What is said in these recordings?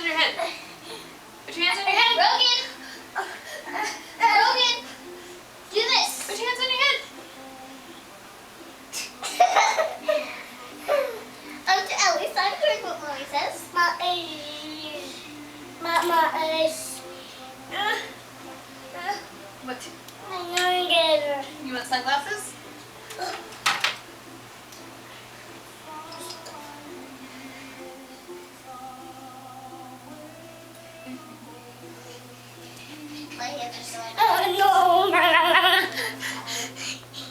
hands on your head. Put your hands on your head. Rogan! Rogan! Do this! Put your hands on your head. At least I'm hearing what Mommy says. What? I'm gonna get her. You want sunglasses? My hands are so Oh no!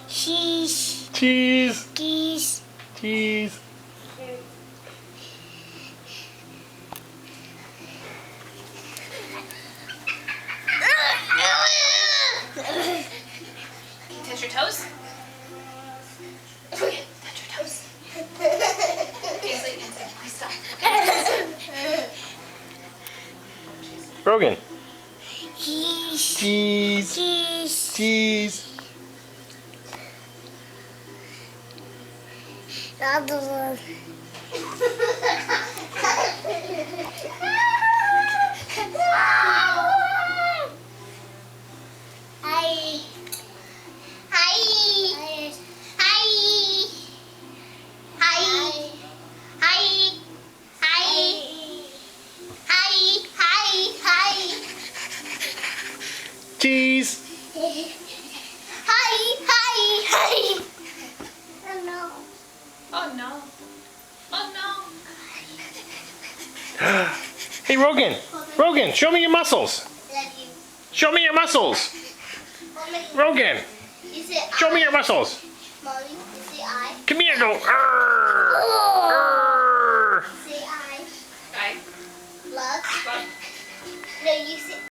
Cheese. Cheese. Cheese. Cheese. Can you touch your toes? Okay, touch your toes. Ainsley, please stop. Rogan. Cheese. Cheese. Cheese. Cheese. Another one. Hi. Hi. Hi. Hi. Hi. Hi. Hi. Hi. Hi. Cheese. Hi. Hi. Hi. Oh no. Oh no. Oh no. Hey, Rogan. Rogan, show me your muscles. Love you. Show me your muscles. Mommy, Rogan, you say show me I. your muscles. Mommy, you say I. Come here, go. Arr. Arr. Say I. Bye. Love. Bye. No, you say